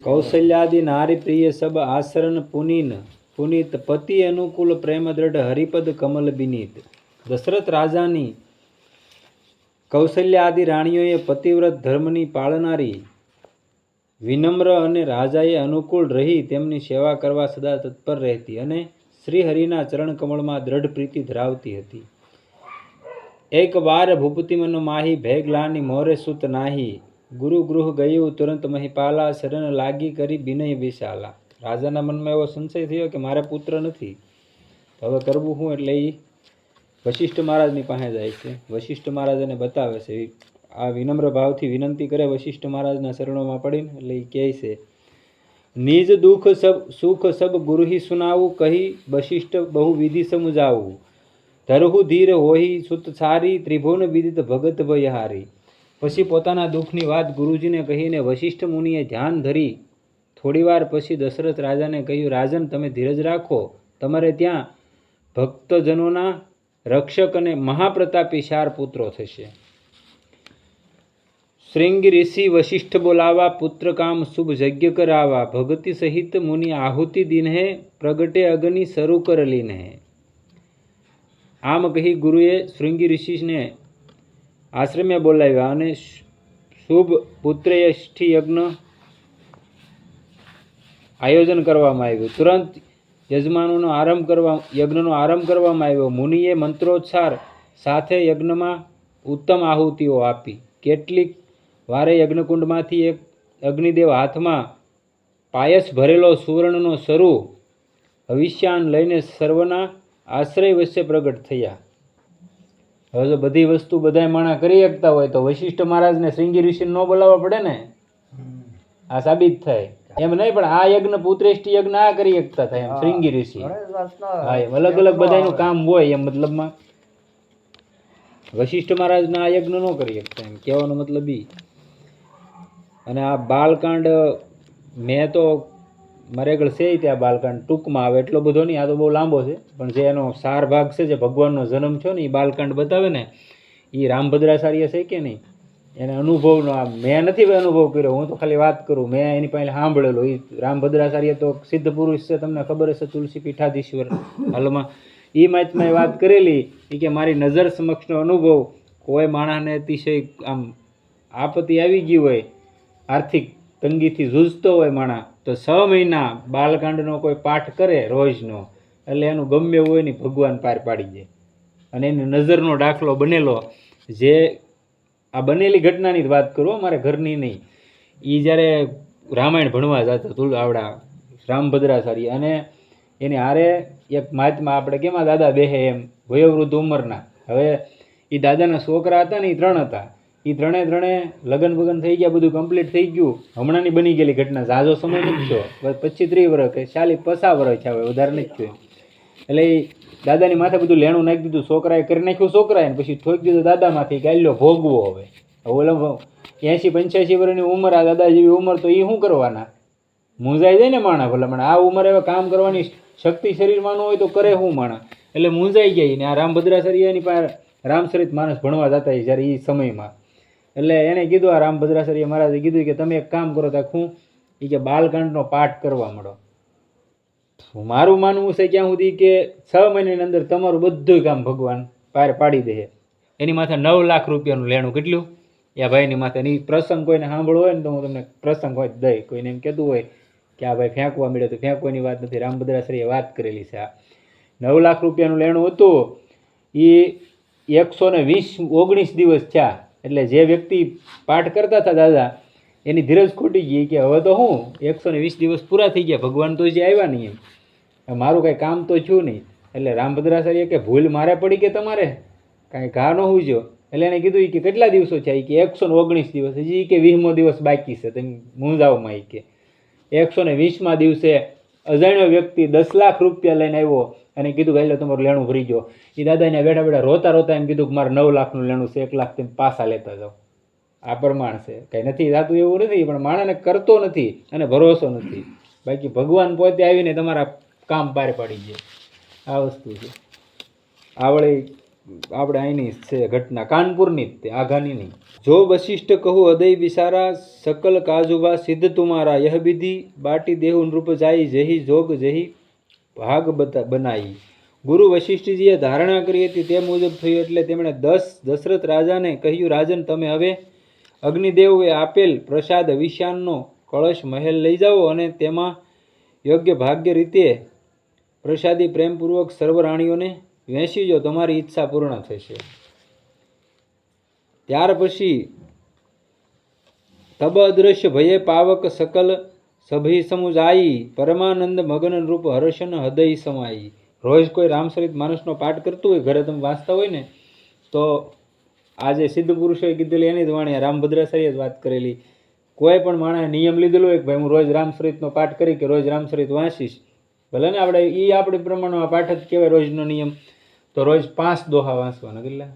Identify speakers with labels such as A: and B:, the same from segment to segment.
A: कौशल्यादि नारी प्रिय सब आचरण पुनीन पुनीत पति अनुकूल प्रेम दृढ़ हरिपद कमल बिनीत। दशरथ राजानी કૌશલ્યાદિ રાણીઓએ પતિવ્રત ધર્મની પાળનારી વિનમ્ર અને રાજાએ અનુકૂળ રહી તેમની સેવા કરવા સદા તત્પર રહેતી અને શ્રી હરિના ચરણ કમળમાં દ્રઢ પ્રીતિ ધરાવતી હતી. એક વાર ભૂપતિ મન માહી ભેગલાની મોરે સુત નાહી ગુરુ ગૃહ ગયું તુરંત મહિપાલા શરણ લાગી કરી બિનય વિશાલા. રાજાના મનમાં એવો સંશય થયો કે મારે પુત્ર નથી, હવે કરવું શું? એટલે એ વશિષ્ઠ મહારાજની પાસે જાય છે. વશિષ્ઠ મહારાજ એને બતાવે છે. આ વિનમ્ર ભાવથી વિનંતી કરે વશિષ્ઠ મહારાજના શરણોમાં પડીને. એટલે એ કહે છે, નિજ દુઃખ સબ સુખ સબ ગુરુ હિ સુનાવું કહી વશિષ્ઠ બહુ વિધિ સમજાવું ધરહુ ધીર હોહી સુત સારી ત્રિભુવન વિદિત ભગત ભયહારી. પછી પોતાના દુઃખની વાત ગુરુજીને કહીને વશિષ્ઠ મુનિએ ધ્યાન ધરી થોડીવાર પછી દશરથ રાજાને કહ્યું, રાજન તમે ધીરજ રાખો, તમારે ત્યાં ભક્તજનોના રક્ષક અને મહાપ્રતાપી 4 પુત્રો થશે. શ્રૃંગી ઋષિ વશિષ્ઠ બોલાવા પુત્ર કામ શુભ યજ્ઞ કરાવા ભગતિ સહિત મુનિ આહુતિ દિનહે પ્રગટે અગ્નિ શરૂ કર લીનહે. આમ કહી ગુરુએ શ્રૃંગી ઋષિને આશ્રમે બોલાવ્યા અને શુભ પુત્રયષ્ઠી આયોજન કરવામાં આવ્યું. તુરંત યજ્ઞનો આરંભ કરવામાં આવ્યો. મુનિએ મંત્રોચ્ચાર સાથે યજ્ઞમાં ઉત્તમ આહુતિઓ આપી. કેટલીક વારે યજ્ઞકુંડમાંથી એક અગ્નિદેવ હાથમાં પાયસ ભરેલો સુવર્ણનો સરુ હવિષ્યાન લઈને સર્વના આશ્રય વચ્ચે પ્રગટ થયા. હવે જો બધી વસ્તુ બધા માણા કરી શકતા હોય તો વશિષ્ઠ મહારાજને શ્રૃંગી ઋષિને ન બોલાવવા પડે ને. આ સાબિત થાય એમ નહીં, પણ આ યજ્ઞ પુત્રેષ્ઠી યજ્ઞ આ કરી શકતા થાય એમ શ્રૃંગી ઋષિ. હા, એમ અલગ અલગ બધાનું કામ હોય એમ. મતલબમાં વશિષ્ઠ મહારાજના આ યજ્ઞ ન કરી શકતા એમ કહેવાનો મતલબ ઈ. અને આ બાલકાંડ મેં તો મારે આગળ છે ત્યાં બાલકાંડ ટૂંકમાં આવે, એટલો બધો નહીં, આ તો બહુ લાંબો છે. પણ જે એનો સાર ભાગ છે, જે ભગવાનનો જન્મ થયો ને એ બાલકાંડ બતાવે ને, એ રામભદ્રાચાર્ય છે કે નહીં, એને અનુભવનો આ મેં નથી અનુભવ કર્યો, હું તો ખાલી વાત કરું. મેં એની પાસે સાંભળેલો. એ રામભદ્રાચાર્ય તો સિદ્ધ પુરુષ છે, તમને ખબર હશે, તુલસી પીઠાધીશ્વર હાલમાં. એ મહાત્માએ વાત કરેલી કે મારી નજર સમક્ષનો અનુભવ, કોઈ માણસને અતિશય આમ આપત્તિ આવી ગઈ હોય, આર્થિક તંગીથી જૂઝતો હોય માણસ, તો 6 મહિના બાલકાંડનો કોઈ પાઠ કરે રોજનો, એટલે એનું ગમે એવું હોય ને ભગવાન પાર પાડી જાય. અને એની નજરનો દાખલો બનેલો. જે આ બનેલી ઘટનાની જ વાત કરું, મારે ઘરની નહીં. એ જ્યારે રામાયણ ભણવા જતા આવડા રામભદ્રાચાર્ય, અને એની હારે એક મહાત્મા, આપણે કેમાં દાદા બેહે એમ, વયોવૃદ્ધ ઉંમરના. હવે એ દાદાના છોકરા હતા ને, એ 3 હતા. એ ત્રણે લગ્ન બગન થઈ ગયા, બધું કમ્પ્લીટ થઈ ગયું. હમણાંની બની ગયેલી ઘટના, ઝાઝો સમય નથી થયો, 25-30 વર્ષ કે 40-50 વર્ષ થયા હોય, વધારે નથી થયું. એટલે એ દાદાની માથે બધું લેણું નાખી દીધું. છોકરાએ કરી નાખ્યું છોકરાએ, પછી ઠોકી દીધું દાદામાંથી કે આલ્યો ભોગવો. હવે ઓલો 80-85 વર્ષની ઉંમર, આ દાદા જેવી ઉંમર, તો એ શું કરવાના? મૂંઝાઈ જાય ને માણા. ભલામણ આ ઉંમરે હવે કામ કરવાની શક્તિ શરીરમાં ન હોય તો કરે શું માણા? એટલે મૂંઝાઈ ગયા. ને આ રામભદ્રાચાર્યની પાસે રામચરિત માનસ ભણવા જતા જ્યારે એ સમયમાં. એટલે એને કીધું, આ રામભદ્રાચાર્ય મહારાજે કીધું કે તમે એક કામ કરો, ત્યાં હું એ કે બાલકાંડનો પાઠ કરવા માંડો. મારું માનવું છે ક્યાં સુધી કે 6 મહિનાની અંદર તમારું બધું કામ ભગવાન પાર પાડી દે. એની માથે 9 લાખ રૂપિયાનું લેણું. કેટલું? એ ભાઈની માથે. એ પ્રસંગ કોઈને સાંભળવો હોય ને તો હું તમને પ્રસંગ હોય દઈ. કોઈને એમ કહેતું હોય કે આ ભાઈ ફેંકવા મળ્યો, તો ફેંકવાની વાત નથી. રામભદ્રાચાર્યએ વાત કરેલી છે. આ 9 લાખ રૂપિયાનું લેણું હતું. એ 119 દિવસ થયા. એટલે જે વ્યક્તિ પાઠ કરતા હતા દાદા, એની ધીરજ ખોટી ગઈ કે હવે તો હું 120 દિવસ પૂરા થઈ ગયા, ભગવાન તો જે આવ્યા નહીં, એમ મારું કાંઈ કામ તો થયું નહીં. એટલે રામભદ્રાચાર્ય કે ભૂલ મારે પડી કે તમારે કાંઈ ઘા ન હોઈજો. એટલે એને કીધું કે કેટલા દિવસો છે? કે 119 દિવસ. હજી કે 20મો દિવસ બાકી છે, તમે મૂંઝાવમાં. કે 120મા દિવસે અજાણ્યો વ્યક્તિ 10 લાખ રૂપિયા લઈને આવ્યો અને કીધું કે એટલે તમારું લેણું ભરી ગયો. એ દાદાને બેઠા બેઠા રોતા એમ કીધું કે મારે 9 લાખનું લેણું છે, 1 લાખ તમે પાછા લેતા જાઓ. આ પ્રમાણ છે. કંઈ નથી થતું એવું નથી, પણ માણસને કરતો નથી અને ભરોસો નથી. બાકી ભગવાન પોતે આવીને તમારા કામ પાર પાડી જાય. આ વસ્તુ છે. આ વળી આપણે અહીંની છે ઘટના, કાનપુરની જ તે, આઘાની નહીં. જો વશિષ્ઠ કહું હૃદય વિસારા, સકલ કાજુભા સિદ્ધ તુમારા, યહ વિધિ બાટી દેહુ નૃપ જાઈ, જેહી જોગ જેહી ભાગ બનાઈ. ગુરુ વશિષ્ઠજીએ ધારણા કરી હતી તે મુજબ થયું. એટલે તેમણે દશરથ રાજાને કહ્યું, રાજન તમે હવે અગ્નિદેવએ આપેલ પ્રસાદ વિશાનનો કળશ મહેલ લઈ જાઓ અને તેમાં યોગ્ય ભાગ્ય રીતે પ્રસાદી પ્રેમપૂર્વક સર્વ રાણીઓને વહેંચી જો, તમારી ઈચ્છા પૂર્ણ થશે. ત્યાર પછી તબ અદ્રશ્ય ભયે પાવક સકલ સભી સમુજાઈ, પરમાનંદ મગન નૃપ હર્ષન હૃદય સમાઈ. રોજ કોઈ રામચરિત માનસનો પાઠ કરતું હોય, ઘરે તમે વાંચતા હોય ને, તો આજે સિદ્ધ પુરુષોએ કીધેલી એની જ વાણી, રામભદ્રાચાર્યએ જ વાત કરેલી. કોઈ પણ માણસે નિયમ લીધેલો હોય કે ભાઈ હું રોજ રામચરિતનો પાઠ કરી કે રોજ રામચરિત વાંચીશ, ભલે ને આપણે એ આપણી પ્રમાણમાં પાઠ જ કહેવાય રોજનો નિયમ, તો રોજ 5 દોહા વાંચવાના. કેટલા?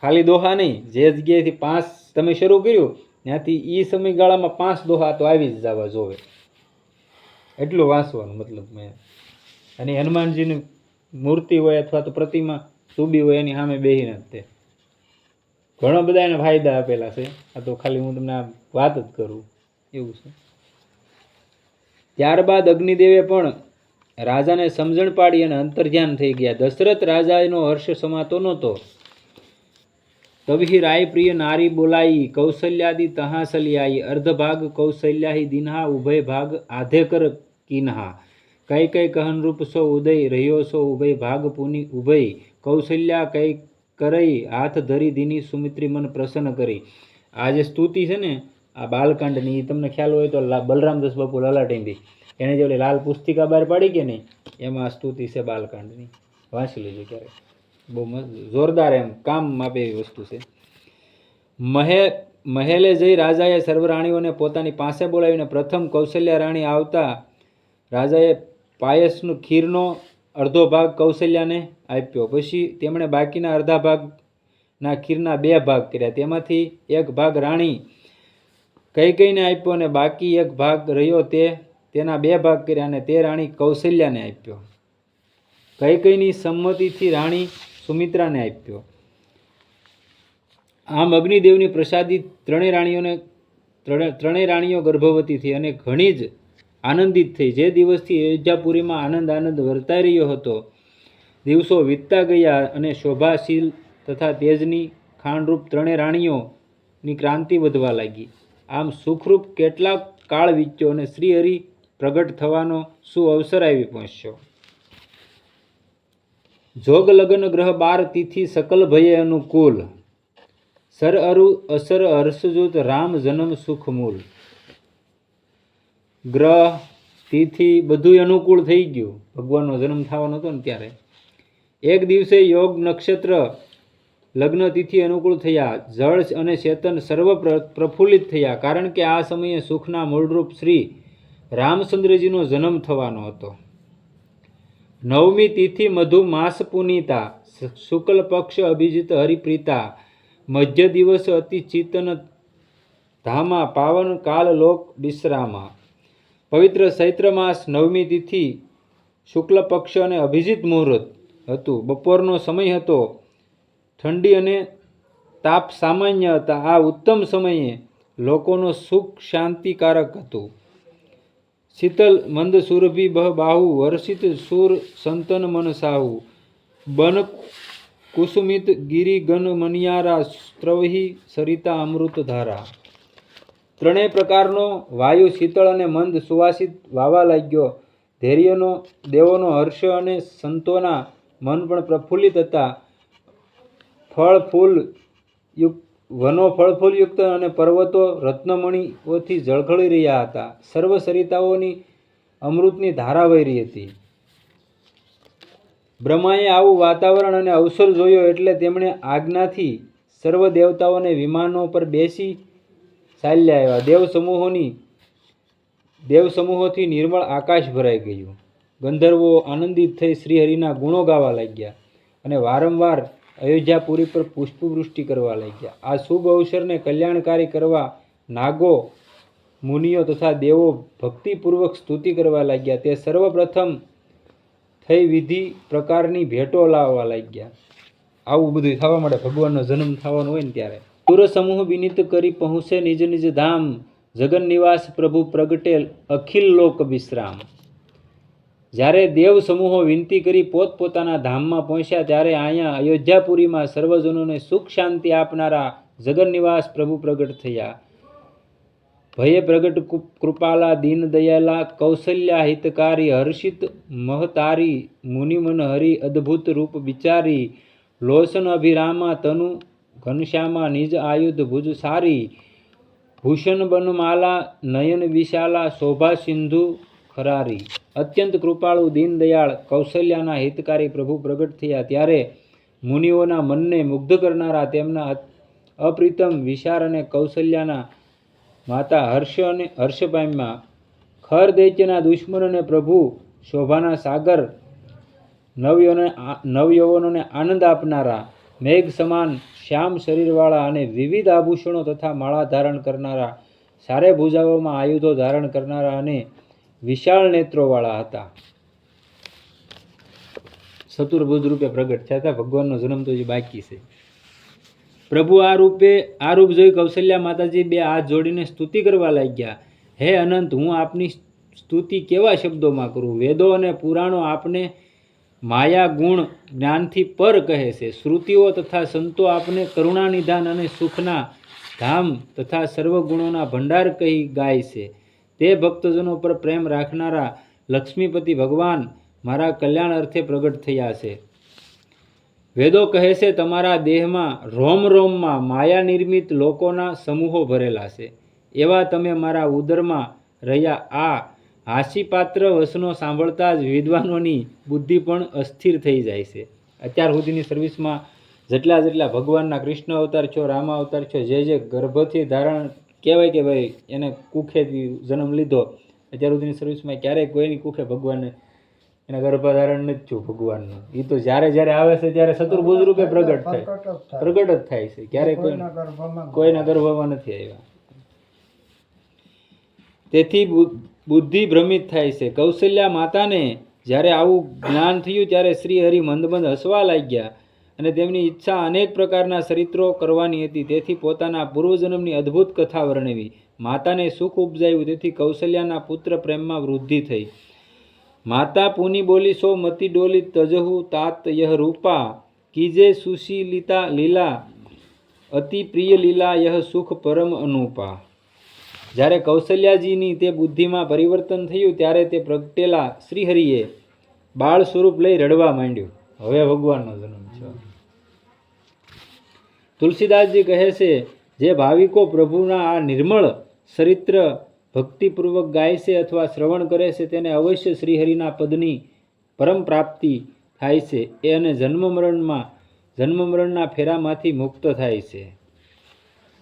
A: ખાલી દોહા નહીં, જે જગ્યાએથી 5 તમે શરૂ કર્યું ત્યાંથી એ સમયગાળામાં 5 દોહા તો આવી જ જવા જોવે, એટલું વાંચવાનું મતલબ મેં. અને હનુમાનજીની મૂર્તિ હોય અથવા તો પ્રતિમા ચૂબી હોય એની સામે બેહીને જ તે ઘણા બધા એને ફાયદા આપેલા છે. આ તો ખાલી હું તમને વાત જ કરું એવું છે. ત્યારબાદ અગ્નિદેવે પણ રાજાને સમજણ પાડી અને અંતર્ધ્યાન થઈ ગયા. દશરથ રાજાનો હર્ષ સમાતો નહોતો. તબહી રાય પ્રિય નારી બોલાઈ, કૌશલ્યાદિ તહા સલિયાઈ, અર્ધ ભાગ કૌશલ્યાહી દિનહા, ઉભય ભાગ આધે કર કિન્હા. કઈ કઈ કહનરૂપ સો ઉદય, રહ્યો સો ઉભય ભાગ પુની ઉભય, કૌશલ્યા કઈ કરઈ, હાથ ધરી દીની સુમિત્રી મન પ્રસન્ન કરી. આ જે સ્તુતિ છે ને આ બાલકાંડની, એ તમને ખ્યાલ હોય તો બલરામદાસ બાપુ લલાટીની એને જે લાલ પુસ્તિકા બહાર પાડી કે નહીં, એમાં આ સ્તુતિ છે બાલકાંડની, વાંચી લેજો ક્યારેક, બહુ મસ્ત જોરદાર એમ કામ આપે એવી વસ્તુ છે. મહેલે જઈ રાજાએ સર્વ રાણીઓને પોતાની પાસે બોલાવીને પ્રથમ કૌશલ્યા રાણી આવતા રાજાએ પાયસનું ખીરનો અડધો ભાગ કૌશલ્યાને આપ્યો. પછી તેમણે બાકીના અડધા ભાગના ખીરના 2 ભાગ કર્યા. તેમાંથી એક ભાગ રાણી કૈકેયીને આપ્યો અને બાકી એક ભાગ રહ્યો તેના 2 ભાગ કર્યા અને તે રાણી કૌશલ્યાને આપ્યો. કૈકેયીની સંમતિથી રાણી સુમિત્રાને આપ્યો. આમ અગ્નિદેવની પ્રસાદી ત્રણેય રાણીઓ ગર્ભવતી થઈ અને ઘણી જ આનંદિત થઈ. જે દિવસથી અયોધ્યાપુરીમાં આનંદ વર્તાઈ રહ્યો હતો, દિવસો વીતતા ગયા અને શોભાશીલ તથા તેજની ખાંડરૂપ ત્રણેય રાણીઓની ક્રાંતિ વધવા લાગી. આમ સુખરૂપ કેટલાક કાળ વીત્યો અને શ્રીહરિ પ્રગટ થવાનો સુઅવસર આવી પહોંચ્યો. જોગ લગ્ન ગ્રહ 12 તિથિ સકલ ભયે અનુકૂલ, સર અરુ અસર હર્ષજૂત રામ જન્મ સુખ મૂલ. ગ્રહ તિથિ બધું અનુકૂળ થઈ ગયું. ભગવાનનો જન્મ થવાનો હતો ને ત્યારે એક દિવસે યોગ નક્ષત્ર લગ્ન તિથિ અનુકૂળ થયા. જળ અને ચેતન સર્વ પ્રફુલ્લિત થયા, કારણ કે આ સમયે સુખના મૂળરૂપ શ્રી રામચંદ્રજીનો જન્મ થવાનો હતો. 9મી તિથિ મધુ માસ પુનીતા, શુક્લ પક્ષ અભિજીત હરિપ્રીતા, મધ્ય દિવસ અતિ ચિતન ધામા, પાવન કાલ લોક વિશ્રામા. પવિત્ર ચૈત્ર માસ 9મી તિથિ શુક્લ પક્ષ અને અભિજીત મુહૂર્ત હતું. બપોરનો સમય હતો. ઠંડી અને તાપ સામાન્ય હતા. આ ઉત્તમ સમયે લોકોનો સુખ શાંતિકારક હતું. શીતલ મંદ સુરભી બહ બાહુ, વર્ષિત સુર સંતન મન સાહુ, બન કુસુમિત ગિરી ગન મનિયારા, સ્ત્રવહી સરિતા અમૃત ધારા. ત્રણેય પ્રકારનો વાયુ શીતળ અને મંદ સુવાસિત વાવા લાગ્યો. દેવોનો હર્ષ અને સંતોના મન પણ પ્રફુલ્લિત હતા. વનો ફળફૂલયુક્ત અને પર્વતો રત્નમણીઓથી ઝળહળી રહ્યા હતા. સર્વ સરિતાઓની અમૃતની ધારા વહી રહી હતી. બ્રહ્માએ આવું વાતાવરણ અને અવસર જોયો એટલે તેમણે આજ્ઞાથી સર્વ દેવતાઓને વિમાનો પર બેસી ચાલ્યા આવ્યા. દેવસમૂહોથી નિર્મળ આકાશ ભરાઈ ગયું. ગંધર્વો આનંદિત થઈ શ્રીહરિના ગુણો ગાવા લાગ્યા અને વારંવાર અયોધ્યાપુરી પર પુષ્પવૃષ્ટિ કરવા લાગ્યા. આ શુભ અવસરને કલ્યાણકારી કરવા નાગો, મુનિઓ તથા દેવો ભક્તિપૂર્વક સ્તુતિ કરવા લાગ્યા. તે સર્વપ્રથમ થઈ વિધિ પ્રકારની ભેટો લાવવા લાગ્યા. આવું બધું થવા માટે ભગવાનનો જન્મ થવાનો હોય ને ત્યારે સુર સમૂહ વિનિત કરી પહોંચે નિજ નિજ ધામ, જગન નિવાસ પ્રભુ પ્રગટે અખિલ લોક વિશ્રામ. જ્યારે દેવ સમૂહો વિનંતી કરી પોતપોતાના ધામમાં પહોંચ્યા ત્યારે અહીંયા અયોધ્યાપુરીમાં સર્વજનોને સુખ શાંતિ આપનારા જગન નિવાસ પ્રભુ પ્રગટ થયા. ભયે પ્રગટ કૃપાલા દીન દયાલા કૌશલ્યા હિતકારી હર્ષિત મહતારી મુનિમન હરિ અદ્ભુત રૂપ વિચારી લોસન અભિરામા તનુ ઘનશ્યામા નિજ આયુધ ભુજ સારી ભૂષણ બનમાલા નયન વિશાલા શોભા સિંધુ ખરારી. અત્યંત કૃપાળુ દીન દયાળ કૌશલ્યાના હિતકારી પ્રભુ પ્રગટ થયા ત્યારે મુનિઓના મનને મુગ્ધ કરનારા તેમના અપ્રિતમ વિશાર અને કૌશલ્યાના માતા હર્ષ પામ્યા. ખર દૈત્યના દુશ્મન અને પ્રભુ શોભાના સાગર નવયૌવનોને આનંદ આપનારા મેઘ સમાન શ્યામ શરીરવાળા અને વિવિધ આભૂષણો તથા માળા ધારણ કરનારા સારે ભુજાઓમાં આયુધો ધારણ કરનારા અને વિશાળ નેત્રોવાળા હતા. ચતુર્ભુજ રૂપે પ્રગટ થયા હતા. ભગવાનનો જન્મ તો હજી બાકી છે. પ્રભુ આ રૂપ જોઈ કૌશલ્યા માતાજી બે હાથ જોડીને સ્તુતિ કરવા લાગ્યા. હે અનંત, હું આપની સ્તુતિ કેવા શબ્દોમાં કરું? વેદો અને પુરાણો આપને માયા ગુણ જ્ઞાનથી પર કહે છે. શ્રુતિઓ તથા સંતો આપને કરુણા નિધાન અને સુખના ધામ તથા સર્વ ગુણોના ભંડાર કહી ગાય છે. તે ભક્તજનો પર પ્રેમ રાખનારા લક્ષ્મીપતિ ભગવાન મારા કલ્યાણ અર્થે પ્રગટ થયા છે. વેદો કહે છે તમારા દેહમાં રોમ રોમમાં માયા નિર્મિત લોકોના સમૂહો ભરેલા છે. એવા તમે મારા ઉદરમાં રહ્યા આ હાસ્યપાત્ર વસનો સાંભળતા જ વિદ્વાનોની બુદ્ધિ પણ અસ્થિર થઈ જાય છે. અત્યાર સુધીની સર્વિસમાં જેટલા ભગવાનના કૃષ્ણ અવતાર છો, રામ અવતાર છો, જે ગર્ભથી ધારણ કહેવાય કે ભાઈ એને કુખેથી જન્મ લીધો, અત્યાર સુધીની સર્વિસમાં ક્યારેય કોઈની કુખે ભગવાનને એના ગર્ભધારણ નથી થયું ભગવાનનું. એ તો જ્યારે આવે છે ત્યારે ચતુર્ભુજ રૂપે પ્રગટ જ થાય છે. ક્યારેય કોઈના ગર્ભમાં નથી આવ્યા. તેથી બુદ્ધિ ભ્રમિત થાય છે. કૌશલ્યા માતાને જ્યારે આવું જ્ઞાન થયું ત્યારે શ્રી હરિ મંદ મંદ હસવા લાગ્યા અને તેમની ઈચ્છા અનેક પ્રકારના ચરિત્રો કરવાની હતી. તેથી પોતાના પૂર્વજન્મની અદ્ભુત કથા વર્ણવી. માતાને સુખ ઉપજાયું તેથી કૌશલ્યાના પુત્ર પ્રેમમાં વૃદ્ધિ થઈ. માતા પુની બોલી સો મતિ ડોલી તજહુ तात यह रूपा कीजे सुशीलिता લીલા અતિ પ્રિય લીલા यह સુખ પરમ અનુપા. જ્યારે કૌશલ્યાજીની તે બુદ્ધિમાં પરિવર્તન થયું ત્યારે તે પ્રગટેલા શ્રીહરિએ બાળ સ્વરૂપ લઈ રડવા માંડ્યું. હવે ભગવાનનો જન્મ છે. તુલસીદાસજી કહે છે જે ભાવિકો પ્રભુના આ નિર્મળ ચરિત્ર ભક્તિપૂર્વક ગાય છે અથવા શ્રવણ કરે છે તેને અવશ્ય શ્રીહરિના પદની પરમ પ્રાપ્તિ થાય છે. એ અને જન્મ મરણના ફેરામાંથી મુક્ત થાય છે.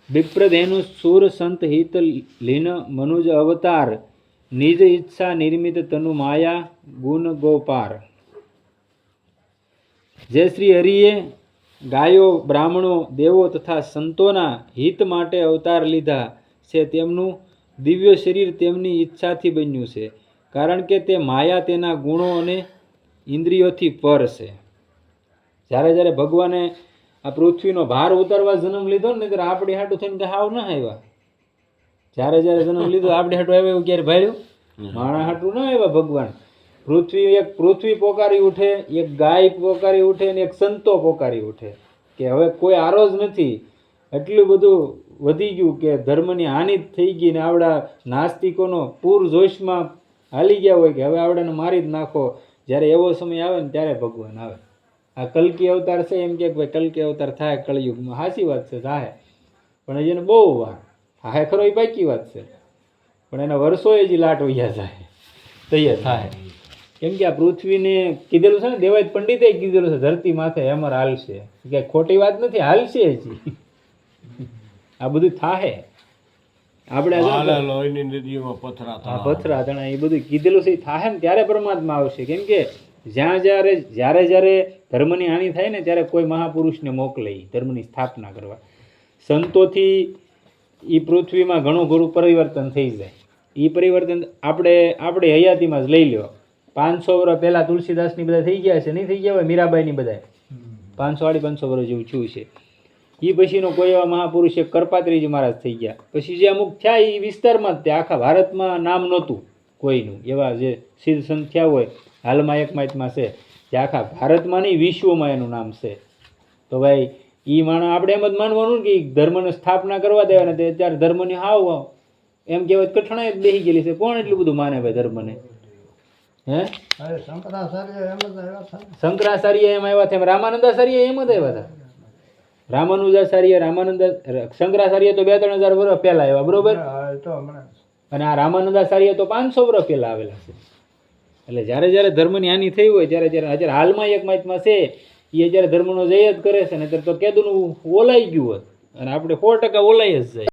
A: વિપ્રધેનુ સુર સંત હિત લીન મનુજ અવતાર નિજ ઈચ્છા નિર્મિત તનુ માયા ગુણ ગોપાર. જે શ્રી હરિએ ગાયો, બ્રાહ્મણો, દેવો તથા સંતોના હિત માટે અવતાર લીધા છે તેમનું દિવ્ય શરીર તેમની ઈચ્છાથી બન્યું છે. કારણ કે તે માયા તેના ગુણો અને ઇન્દ્રિયોથી પર છે. જ્યારે ભગવાને આ પૃથ્વીનો ભાર ઉતારવા જન્મ લીધો ને ત્યારે આપણી હાટું થઈને હાવ ના આવ્યા. જ્યારે જન્મ લીધો આપણી હાટું આવ્યા એવું ક્યારે ભાડ્યું? માણા હાટું ના આવ્યા ભગવાન. પૃથ્વી પોકારી ઉઠે, એક ગાય પોકારી ઉઠે ને એક સંતો પોકારી ઉઠે કે હવે કોઈ આરો જ નથી. એટલું બધું વધી ગયું કે ધર્મની હાનિ થઈ ગઈ ને આવડા નાસ્તિકોનો પૂર જોશમાં હાલી ગયા હોય કે હવે આવડાને મારી જ નાખો. જ્યારે એવો સમય આવે ને ત્યારે ભગવાન આવે. આ કલ્કી અવતાર છે એમ કે ભાઈ કલ્કી અવતાર થાય કળિયુગમાં. સાચી વાત છે, થાય, પણ હજી એને બહુ વાર થાય ખરો એ પાકી વાત છે. પણ એના વર્ષો હજી લાટ વૈયા જાય તૈયાર થાય. કેમ કે આ પૃથ્વીને કીધેલું છે ને, દેવાય પંડિતે કીધેલું છે ધરતી માથે હેમર હાલશે. કે ખોટી વાત નથી, હાલશે હજી. આ બધું થાય. આપણે પથરા ધણા એ બધું કીધેલું છે થાય ને ત્યારે પરમાત્મા આવશે. કેમ કે જ્યારે ધર્મની હાનિ થાય ને ત્યારે કોઈ મહાપુરુષને મોકલે ધર્મની સ્થાપના કરવા. સંતોથી એ પૃથ્વીમાં ઘણું ઘણું પરિવર્તન થઈ જાય. એ પરિવર્તન આપણે હયાતીમાં જ લઈ લો. 500 વર્ષ પહેલા તુલસીદાસની બધા થઈ ગયા છે, નહીં થઈ ગયા હોય? મીરાબાઈની બધા 500-550 વર્ષ જેવું થયું છે. એ પછીનો કોઈ એવા મહાપુરુષ એક કરપાત્રીજી મહારાજ થઈ ગયા. પછી જે અમુક થયા એ વિસ્તારમાં જ ત્યાં, આખા ભારતમાં નામ નહોતું કોઈનું. એવા જે સિદ્ધ સંત થયા હોય હાલમાં એકમાત્રમાં છે, જે આખા ભારતમાં નહીં વિશ્વમાં એનું નામ છે. તો ભાઈ એ માણસ આપણે એમ જ માનવાનું કે ધર્મની સ્થાપના કરવા દેવાના તે અત્યારે ધર્મની હાવ એમ કહેવાય કઠણાઈ જ બેસી ગયેલી છે. કોણ એટલું બધું માને ભાઈ ધર્મને? હે શંકરાચાર્ય એમ આવ્યા હતા, રામાનંદાચાર્ય એમ જ આવ્યા હતા. રામાનુજાચાર્ય, શંકરાચાર્ય તો 2-3 હજાર વર્ષ પહેલા આવ્યા, બરોબર? અને આ રામાનંદાચાર્ય તો 500 વર્ષ પહેલા આવેલા છે. એટલે જ્યારે જ્યારે ધર્મની હાનિ થઈ હોય ત્યારે અત્યારે હાલમાં એકમાત્રમાં છે એ જ્યારે ધર્મનો જય જ કરે છે ને, ત્યારે તો કેદુનું ઓલાઈ ગયું હોત અને આપણે 100% ઓલાઈ જ જાય.